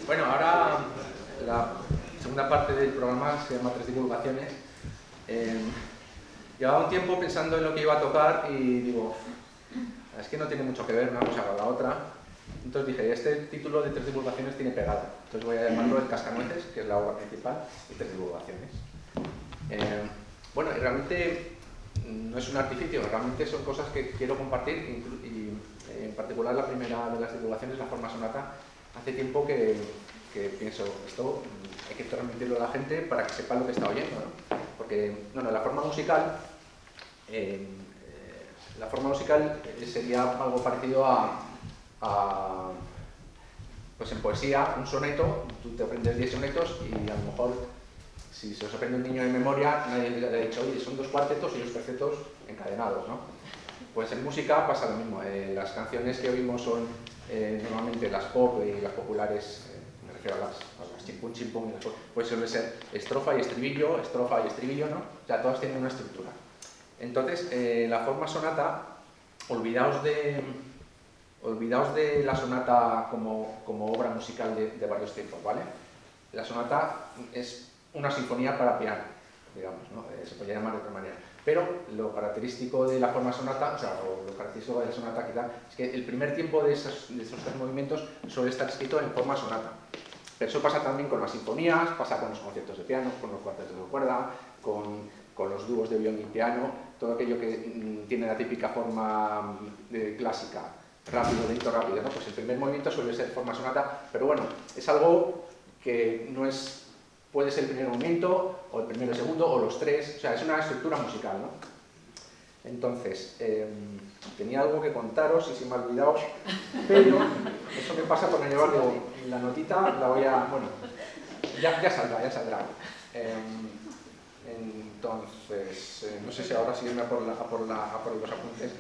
Bueno, ahora la segunda parte del programa se llama Tres divulgaciones. Llevaba un tiempo pensando en lo que iba a tocar y digo, es que no tiene mucho que ver una cosa con la otra. Entonces dije, este título de Tres divulgaciones tiene pegada. Entonces voy a llamarlo El Cascanueces, que es la obra principal, y Tres divulgaciones. Bueno, y realmente no es un artificio, realmente son cosas que quiero compartir y en particular la primera de las divulgaciones, la forma sonata. Hace tiempo que pienso, esto hay que transmitirlo a la gente para que sepa lo que está oyendo, ¿no? Porque, bueno, la forma musical sería algo parecido pues en poesía, un soneto, tú te aprendes 10 sonetos y a lo mejor, si se os aprende un niño de memoria, nadie le ha dicho, oye, son 2 cuartetos y 2 tercetos encadenados, ¿no? Pues en música pasa lo mismo. Las canciones que oímos son normalmente las pop y las populares, me refiero a las chimpún chimpún, pues suele ser estrofa y estribillo, ¿no? O sea, todas tienen una estructura. Entonces, la forma sonata, olvidaos de la sonata como obra musical de varios tiempos, ¿vale? La sonata es una sinfonía para piano, digamos, ¿no? Se podría llamar de otra manera. Pero lo característico de la forma sonata, o lo característico de la sonata quizá, es que el primer tiempo de esos 3 movimientos suele estar escrito en forma sonata. Pero eso pasa también con las sinfonías, pasa con los conciertos de piano, con los cuartetos de cuerda, con los dúos de violín y piano, todo aquello que tiene la típica forma clásica, rápido, lento, rápido, ¿no? Pues el primer movimiento suele ser forma sonata, pero bueno, es algo que no es... Puede ser el primer movimiento, o el primero, el segundo, o los 3, o sea, es una estructura musical, ¿no? Entonces, tenía algo que contaros y se me ha olvidado, pero eso me pasa por no llevarlo en la notita, la voy a... Bueno, ya saldrá. Entonces, no sé si ahora sí irme a por los apuntes.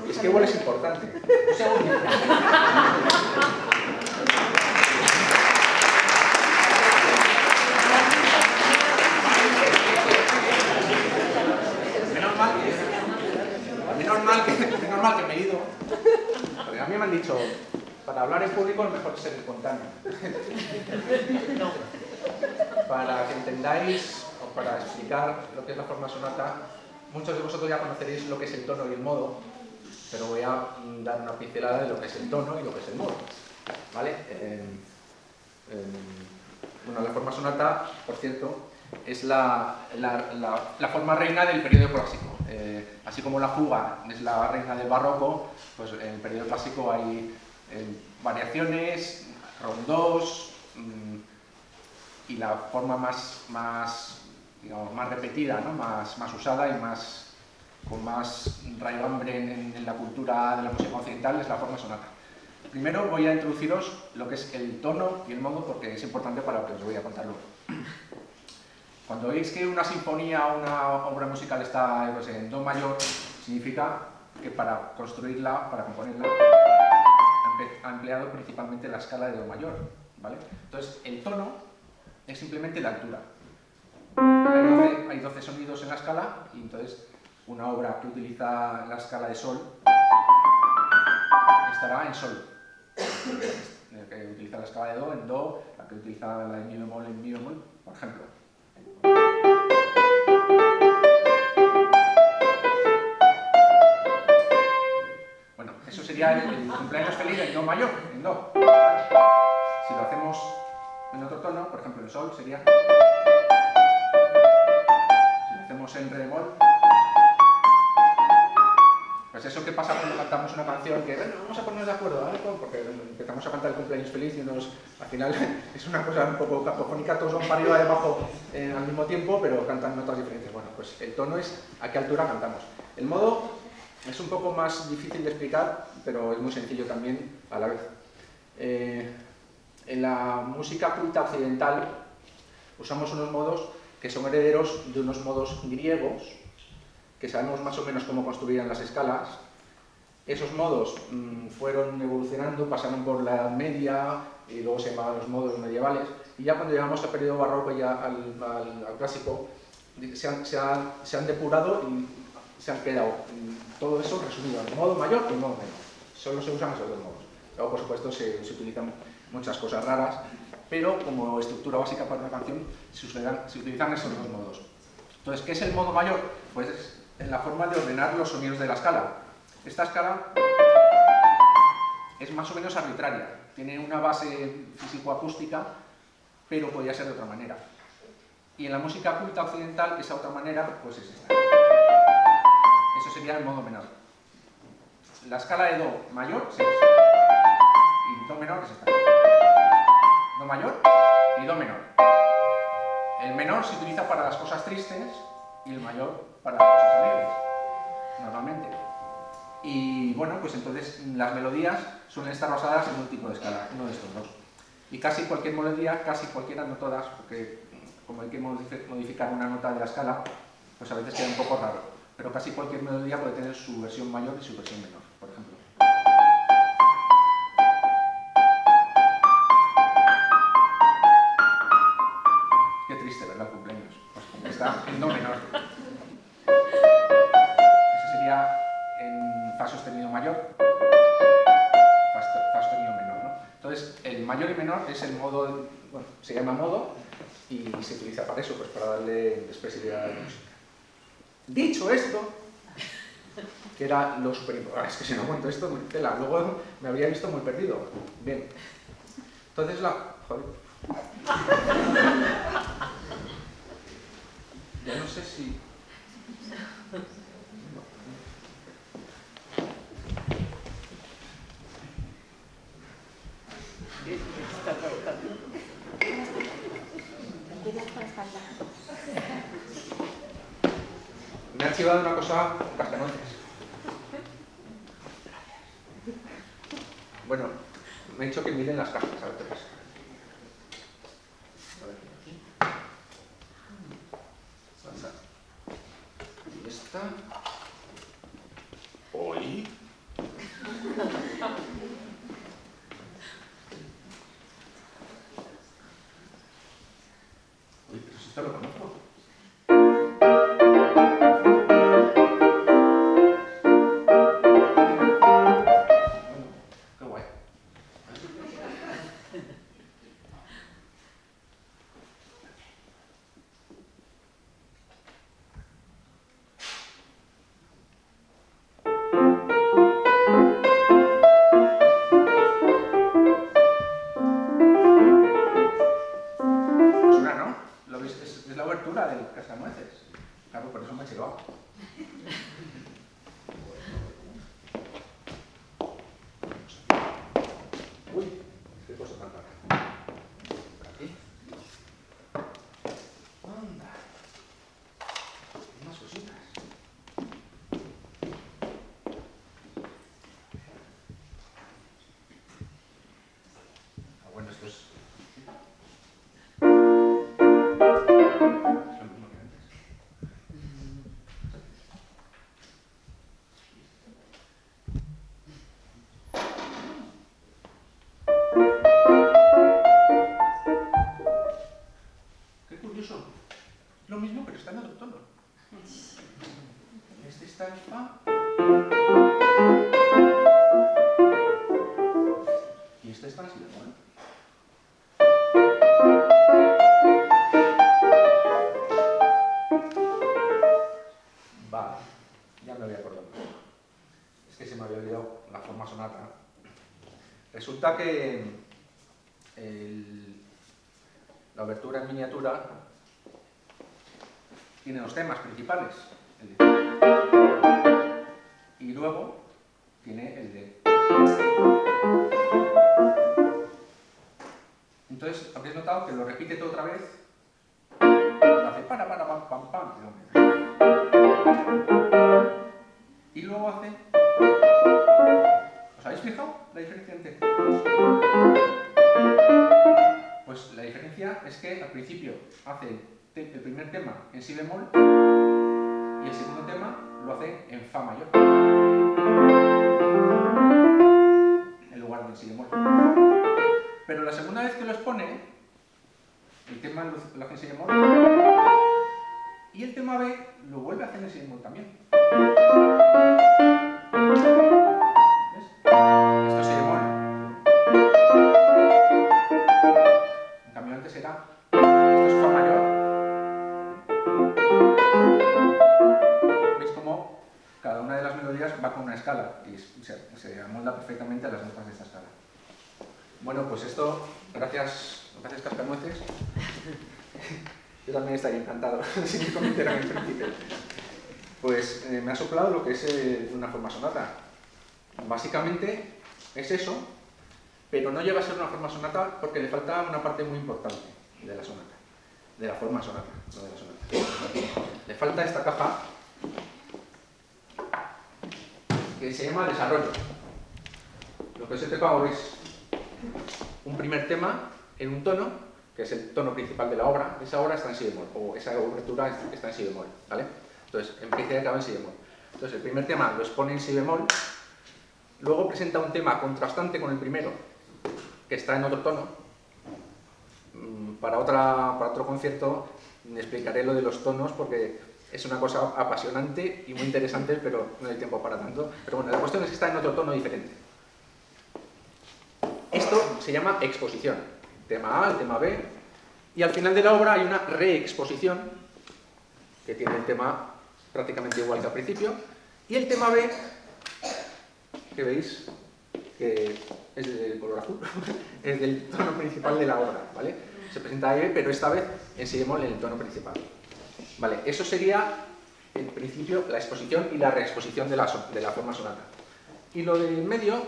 Es que igual es importante. Un segundo. Menos mal que me he ido. Porque a mí me han dicho, para hablar en público es mejor ser espontáneo. Para que entendáis, o para explicar lo que es la forma sonata, muchos de vosotros ya conoceréis lo que es el tono y el modo, pero voy a dar una pincelada de lo que es el tono y lo que es el modo, ¿vale? Bueno, la forma sonata, por cierto, es la forma reina del periodo clásico. Así como la fuga es la reina del barroco, pues en el periodo clásico hay variaciones, rondós, y la forma más repetida, ¿no? más usada y con más raigambre en la cultura de la música occidental es la forma sonata. Primero voy a introduciros lo que es el tono y el modo porque es importante para lo que os voy a contar luego. Cuando veis que una sinfonía o una obra musical está en do mayor, significa que para construirla, para componerla, ha empleado principalmente la escala de do mayor, ¿vale? Entonces, el tono es simplemente la altura. Hay 12 sonidos en la escala y entonces una obra que utiliza la escala de sol estará en sol. La que utiliza la escala de do en do, la que utiliza la de mi bemol en mi bemol, por ejemplo. Bueno, eso sería el cumpleaños feliz en do mayor, en do. Si lo hacemos en otro tono, por ejemplo en sol sería... Si lo hacemos en re bemol... Pues eso que pasa cuando cantamos una canción que, bueno, vamos a ponernos de acuerdo, ¿vale? Porque empezamos a cantar el cumpleaños feliz y al final es una cosa un poco cacofónica, todos van para arriba y abajo al mismo tiempo, pero cantan notas diferentes. Bueno, pues el tono es a qué altura cantamos. El modo es un poco más difícil de explicar, pero es muy sencillo también a la vez. En la música culta occidental usamos unos modos que son herederos de unos modos griegos, que sabemos más o menos cómo construían las escalas. Esos modos fueron evolucionando, pasaron por la Edad Media y luego se llamaban los modos medievales, y ya cuando llegamos al periodo barroco y ya al clásico se han depurado y se han quedado todo eso resumido en modo mayor y modo menor. Solo se usan esos 2 modos. Luego, por supuesto, se utilizan muchas cosas raras, pero como estructura básica para una canción se utilizan esos dos modos. Entonces, ¿qué es el modo mayor? Pues es en la forma de ordenar los sonidos de la escala. Esta escala es más o menos arbitraria, tiene una base físico-acústica, pero podría ser de otra manera. Y en la música culta occidental, esa otra manera, pues es esta. Eso sería el modo menor. La escala de Do mayor es esta. Y Do menor es esta. Do mayor y Do menor. El menor se utiliza para las cosas tristes y el mayor para las cosas alegres, normalmente. Y bueno, pues entonces las melodías suelen estar basadas en un tipo de escala, uno de estos dos. Y casi cualquier melodía, casi cualquiera, no todas, porque como hay que modificar una nota de la escala, pues a veces queda un poco raro. Pero casi cualquier melodía puede tener su versión mayor y su versión menor, por ejemplo. Qué triste, ¿verdad? El cumpleaños. Pues está en Do menor. Ese sería en Fa sostenido mayor, Fa sostenido menor, ¿no? Entonces, el mayor y menor es el modo, bueno, se llama modo y se utiliza para eso, pues para darle expresividad a la música. Dicho esto, que era lo súper importante, es que si no cuento esto, tela, luego me habría visto muy perdido. Bien. Entonces joder. Ya no sé si... Me ha archivado una cosa cascanueces. Bueno, me he dicho que miren las cajas, a ver qué pasa. A ver, aquí. Y esta... Hoy... Uy, pero si esto lo conozco. Qué guay. Suena, ¿no? ¿Lo veis? Es la obertura del cascanueces. Claro, por eso me he chivado. Uy, qué cosa tan rara. Por aquí. Anda. Unas cositas. Ah, bueno, esto es... lo mismo que antes. Qué curioso. Es lo mismo, pero está en otro tono. Este está en Fa. Y este está en Si bemol. Vale, ya me voy acordando. Es que se me había olvidado la forma sonata. Resulta que la obertura en miniatura tiene dos temas principales. Y luego tiene el de... Entonces, habréis notado que lo repite todo otra vez. Lo hace para, pam, pam, pam. Y luego hace... ¿Os habéis fijado la diferencia entre...? Pues la diferencia es que al principio hace el primer tema en Si bemol y el segundo tema lo hace en Fa mayor en lugar de en Si bemol. Pero la segunda vez que lo expone, el tema lo hace en Si bemol y el tema B lo vuelve a hacer en Si bemol también. ¿Ves? Esto es Si bemol, corresponda perfectamente a las notas de esta escala. Bueno, pues esto, gracias Cascanueces. Yo también estaría encantado si me convirtieran en príncipe. Pues me ha soplado lo que es una forma sonata. Básicamente es eso, pero no llega a ser una forma sonata porque le falta una parte muy importante de la sonata, de la forma sonata, no de la sonata. Le falta esta caja que se llama desarrollo. Lo que es el tema es un primer tema en un tono, que es el tono principal de la obra. Esa obra está en si bemol, o esa obertura está en si bemol, ¿vale? Entonces, empieza y acaba en si bemol. Entonces, el primer tema lo expone en si bemol, luego presenta un tema contrastante con el primero, que está en otro tono. Para otro concierto explicaré lo de los tonos, porque es una cosa apasionante y muy interesante, pero no hay tiempo para tanto. Pero bueno, la cuestión es que está en otro tono diferente. Esto se llama exposición. Tema A, el tema B, y al final de la obra hay una reexposición, que tiene el tema prácticamente igual que al principio, y el tema B, que veis que es del color azul, es del tono principal de la obra, ¿vale? Se presenta E, pero esta vez en si bemol en el tono principal. Vale, eso sería, en principio, la exposición y la reexposición de la forma sonata. Y lo del medio,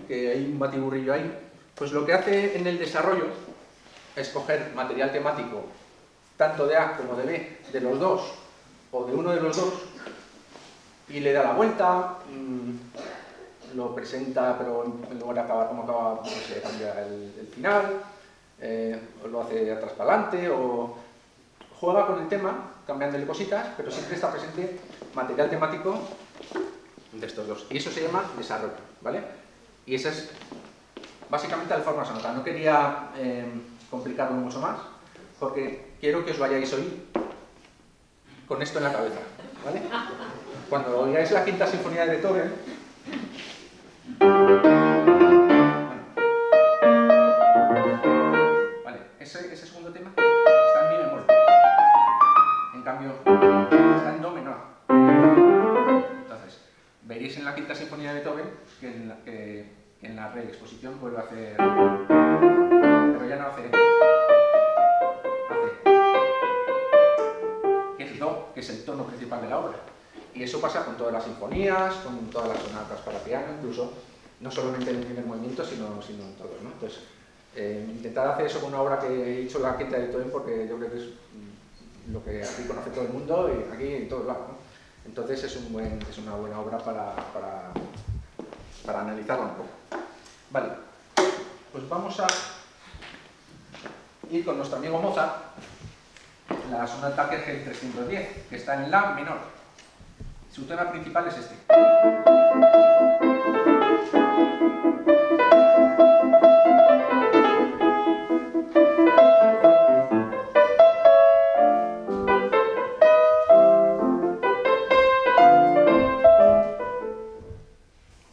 que hay un batiburrillo ahí, pues lo que hace en el desarrollo es coger material temático, tanto de A como de B, de los dos, o de uno de los dos, y le da la vuelta, lo presenta, pero en lugar de acabar como acaba, pues se cambia el final, o lo hace de atrás para adelante, o juega con el tema, cambiándole cositas, pero siempre está presente material temático de estos dos. Y eso se llama desarrollo, ¿vale? Y esa es básicamente la forma sonata. No quería complicarlo mucho más, porque quiero que os vayáis hoy con esto en la cabeza, ¿vale? Cuando oigáis la quinta sinfonía de Beethoven, vale, ese segundo tema está en mi bemol. En cambio, está en do menor. Entonces, veréis en la quinta sinfonía de Beethoven que en la reexposición vuelve a hacer, pero ya no hace, que es do, que es el tono principal de la obra. Y eso pasa con todas las sinfonías, con todas las sonatas para piano, incluso, no solamente en el primer movimiento, sino en todos, ¿no? Entonces, intentad hacer eso con una obra que he hecho la quinta de Beethoven, porque yo creo que es lo que aquí conoce todo el mundo y aquí en todos lados, ¿no? Entonces es una buena obra para analizarla un poco. Vale, pues vamos a ir con nuestro amigo Mozart, la sonata Kergel 310, que está en la menor. Su tema principal es este.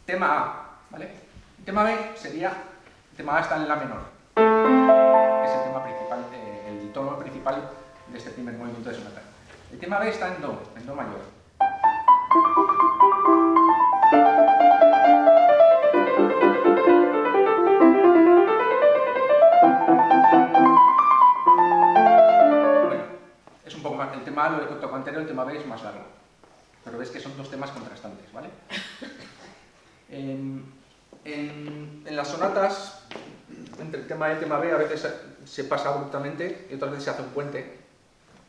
Tema A, ¿vale? El tema B sería, el tema A está en la menor, que es el tema principal, el tono principal de este primer movimiento de sonata. El tema B está en do mayor. Bueno, es un poco más, el tema A lo he tocado anterior, el tema B es más largo, pero ves que son dos temas contrastantes, ¿vale? En las sonatas, entre el tema A y el tema B, a veces se pasa abruptamente y otras veces se hace un puente.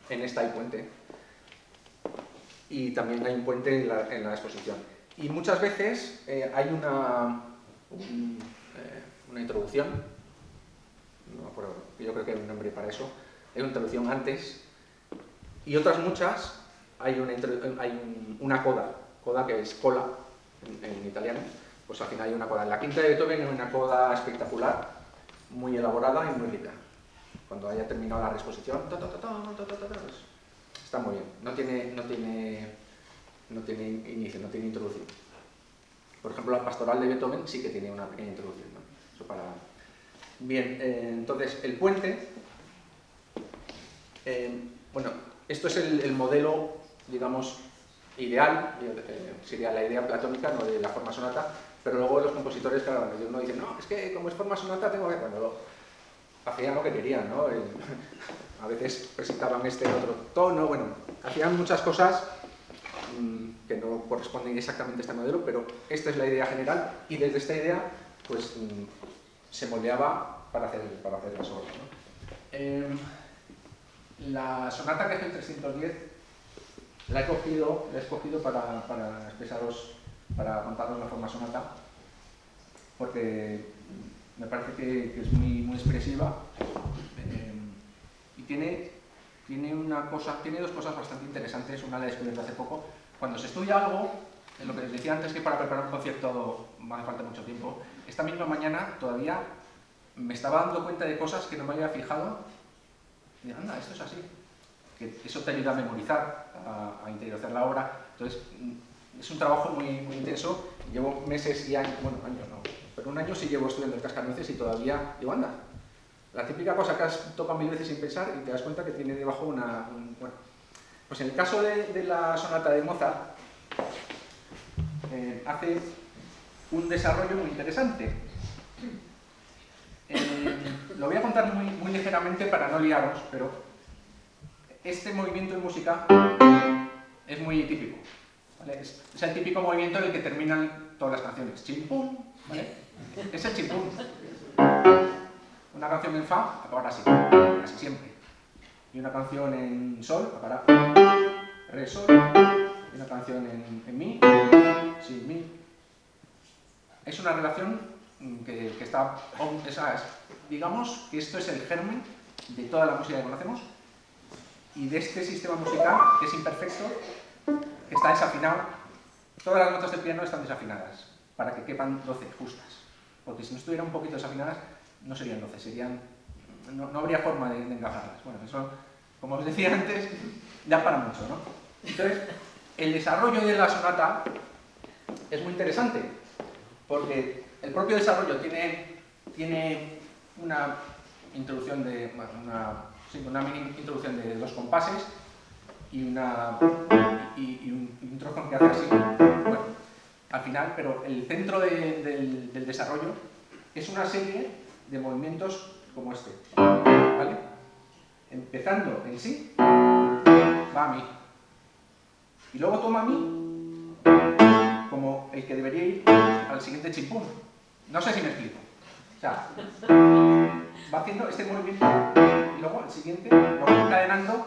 En esta hay puente. Y también hay un puente en la exposición. Y muchas veces hay una introducción, no me acuerdo, yo creo que hay un nombre para eso, hay una introducción antes, y otras muchas hay una coda que es cola en italiano, pues al final hay una coda. En la quinta de Beethoven hay una coda espectacular, muy elaborada y muy rica. Cuando haya terminado la reexposición, está muy bien. No tiene inicio, no tiene introducción. Por ejemplo, la pastoral de Beethoven sí que tiene una pequeña introducción, ¿no? Eso para... Bien, entonces el puente, bueno, esto es el modelo, digamos, ideal, sería la idea platónica, no de la forma sonata, pero luego los compositores, claro, uno dice, no, es que como es forma sonata tengo que... Bueno, hacían lo que querían, ¿no? A veces presentaban este otro tono, bueno, hacían muchas cosas que no corresponden exactamente a este modelo, pero esta es la idea general y desde esta idea pues se moldeaba para hacer las obras, ¿no? La sonata KG 310 la he escogido para expresaros, para contaros la forma sonata, porque me parece que es muy expresiva y tiene dos cosas bastante interesantes. Una la he descubierto hace poco. Cuando se estudia algo, lo que les decía antes, que para preparar un concierto me hace falta mucho tiempo, esta misma mañana todavía me estaba dando cuenta de cosas que no me había fijado y digo, anda, esto es así. Que eso te ayuda a memorizar, a interiorizar la obra. Entonces, es un trabajo muy intenso. Llevo meses y años, bueno, años no, pero un año sí llevo estudiando el cascanueces y todavía digo, anda, la típica cosa que has tocado 1000 veces sin pensar y te das cuenta que tiene debajo bueno. Pues en el caso de la sonata de Mozart, hace un desarrollo muy interesante. Lo voy a contar muy ligeramente para no liaros, pero este movimiento en música es muy típico, ¿vale? Es el típico movimiento en el que terminan todas las canciones. Chimpum, ¿vale? Es el chimpum. Una canción en Fa acabará así, casi siempre. Y una canción en Sol acabará Re, Sol. Y una canción en Mi, Si, Mi. Es una relación que está... digamos que esto es el germen de toda la música que conocemos y de este sistema musical que es imperfecto, que está desafinado. Todas las notas del piano están desafinadas para que quepan 12 justas. Porque si no estuvieran un poquito desafinadas, no serían 12, serían... No habría forma de encajarlas. Bueno, eso, como os decía antes, ya para mucho, ¿no? Entonces, el desarrollo de la sonata es muy interesante, porque el propio desarrollo tiene una introducción de... Bueno, una mini introducción de 2 compases y un trozo que hace así. Bueno, al final, pero el centro del desarrollo es una serie de movimientos como este, ¿vale? Empezando en Si, va a Mi. Y luego toma Mi como el que debería ir al siguiente chimpún. No sé si me explico. O sea, va haciendo este movimiento y luego el siguiente lo va encadenando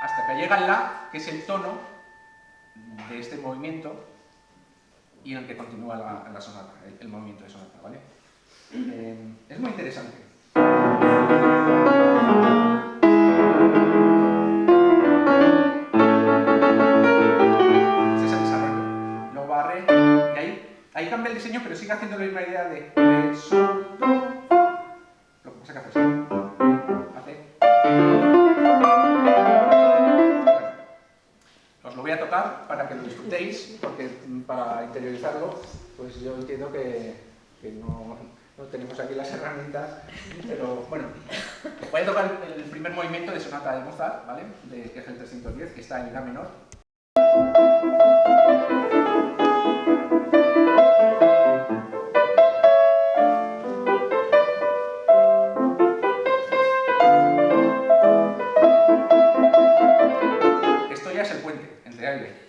hasta que llega el La, que es el tono de este movimiento y en el que continúa la sonata, el movimiento de sonata, ¿vale? Es muy interesante. Ese es el desarrollo. Luego va a Re, y ahí cambia el diseño, pero sigue haciendo la misma idea de Re, Sol, Do, Fa. Lo que pasa que hace así. Os lo voy a tocar para que lo disfrutéis, porque para interiorizarlo, pues yo entiendo que no tenemos aquí las herramientas, pero bueno, voy a tocar el primer movimiento de sonata de Mozart, ¿vale? Que es el 310, que está en La menor. Esto ya es el puente entre A y B.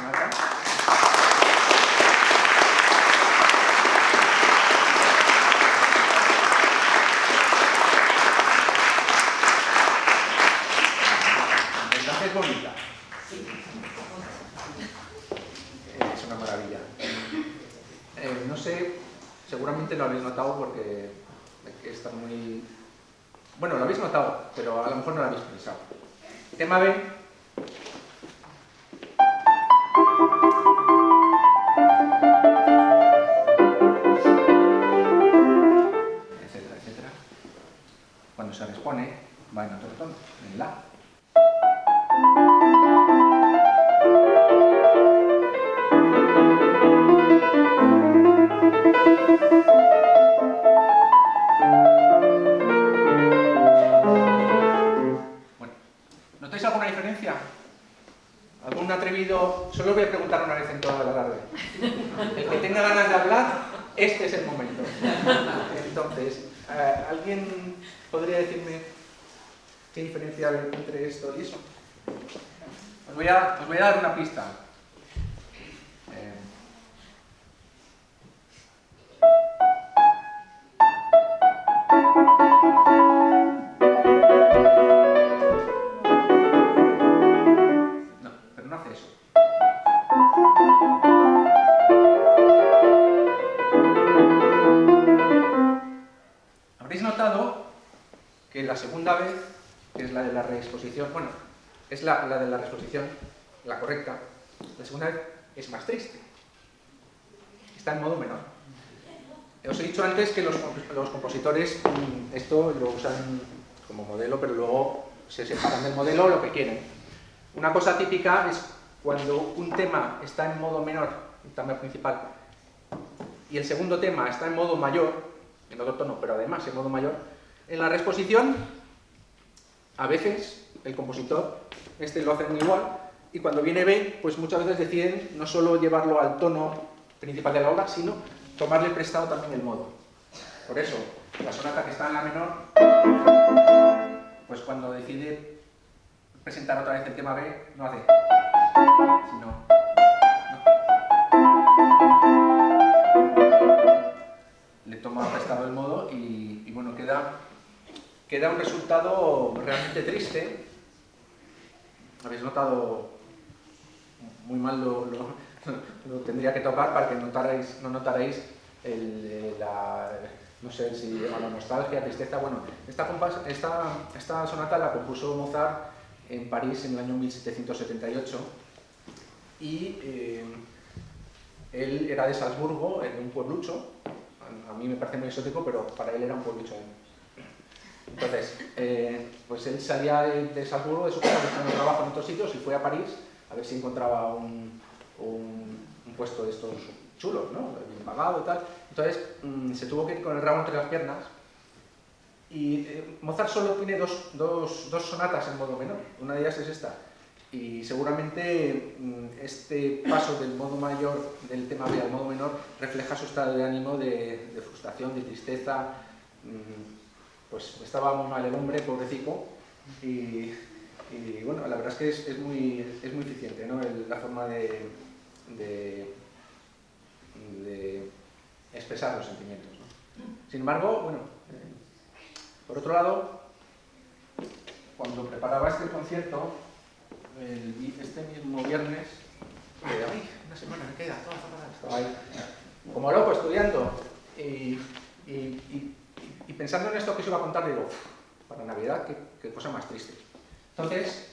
Marta. Es bonita. Es una maravilla. No sé, seguramente lo habéis notado porque está muy... Bueno, lo habéis notado, pero a lo mejor no lo habéis pensado. Tema B. Etcétera, etcétera. Cuando se responde, va en otro tono, en la. ¿Notáis alguna diferencia? ¿Algún atrevido? Solo os voy a preguntar una vez en toda la tarde. El que tenga ganas de hablar, este es el momento. Entonces, ¿alguien podría decirme qué diferencia hay entre esto y eso? Os voy a dar una pista. La segunda vez, que es la de la reexposición, bueno, es la de la reexposición, la correcta, la segunda vez es más triste. Está en modo menor. Os he dicho antes que los compositores esto lo usan como modelo, pero luego se separan del modelo lo que quieren. Una cosa típica es cuando un tema está en modo menor, el tema principal, y el segundo tema está en modo mayor, en otro tono, pero además en modo mayor. En la reexposición, a veces el compositor lo hacen igual, y cuando viene B, pues muchas veces deciden no solo llevarlo al tono principal de la obra, sino tomarle prestado también el modo. Por eso, la sonata que está en la menor, pues cuando decide presentar otra vez el tema B, no hace, sino... no. Le toma prestado el modo y bueno, queda un resultado realmente triste. Habéis notado muy mal, lo tendría que tocar para que no notarais no sé si la nostalgia, tristeza. Bueno, esta sonata la compuso Mozart en París en el año 1778 y él era de Salzburgo, en un pueblucho. A mí me parece muy exótico, pero para él era un pueblucho. Entonces, pues él salía de Salzburgo, de su casa, buscando trabajo en otros sitios y fue a París a ver si encontraba un puesto de estos chulos, ¿no? Bien pagado y tal. Entonces, se tuvo que ir con el rabo entre las piernas y Mozart solo tiene dos sonatas en modo menor. Una de ellas es esta. Y seguramente este paso del modo mayor, del tema B al modo menor, refleja su estado de ánimo de frustración, de tristeza. Pues estaba muy mal el hombre, pobrecito, y bueno, la verdad es que es muy eficiente, ¿no? La forma de expresar los sentimientos, ¿no? Sin embargo, bueno, por otro lado, cuando preparaba este concierto, este mismo viernes, una semana me queda, toda fatal, estaba ahí, como loco, estudiando, y pensando en esto que os iba a contar, digo, para Navidad, qué cosa más triste. Entonces,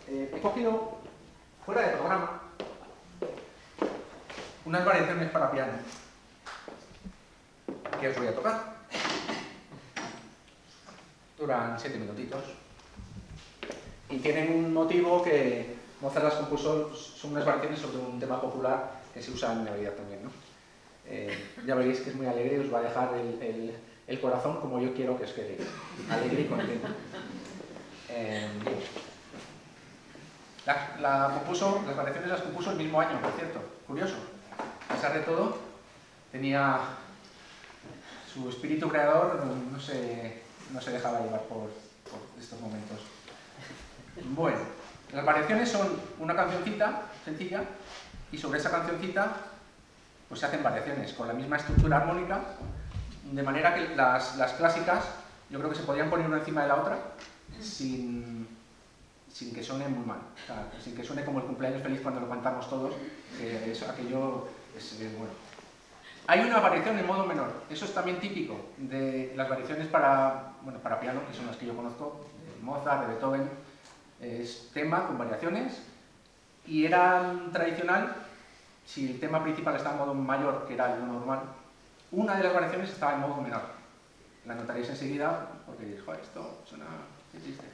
he cogido, fuera de programa, unas variaciones para piano, que os voy a tocar. Duran 7 minutitos. Y tienen un motivo que Mozart las compuso, son unas variaciones sobre un tema popular que se usa en Navidad también, ¿no? Ya veréis que es muy alegre, os va a dejar el corazón como yo quiero que os quede, alegre y contento. Las variaciones las compuso el mismo año, por cierto, curioso. A pesar de todo, tenía su espíritu creador, no se dejaba llevar por estos momentos. Bueno, Las variaciones son una cancioncita sencilla y sobre esa cancioncita pues se hacen variaciones con la misma estructura armónica, de manera que las clásicas yo creo que se podrían poner una encima de la otra sin que suene muy mal, o sea, sin que suene como el cumpleaños feliz cuando lo cantamos todos, que eso, aquello es bueno. Hay una variación en modo menor, eso es también típico de las variaciones para piano, que son las que yo conozco, de Mozart, de Beethoven, es tema con variaciones, y era tradicional, si el tema principal está en modo mayor, que era lo normal, una de las variaciones estaba en modo menor. La notaréis enseguida, porque diréis, joder, esto suena... qué triste.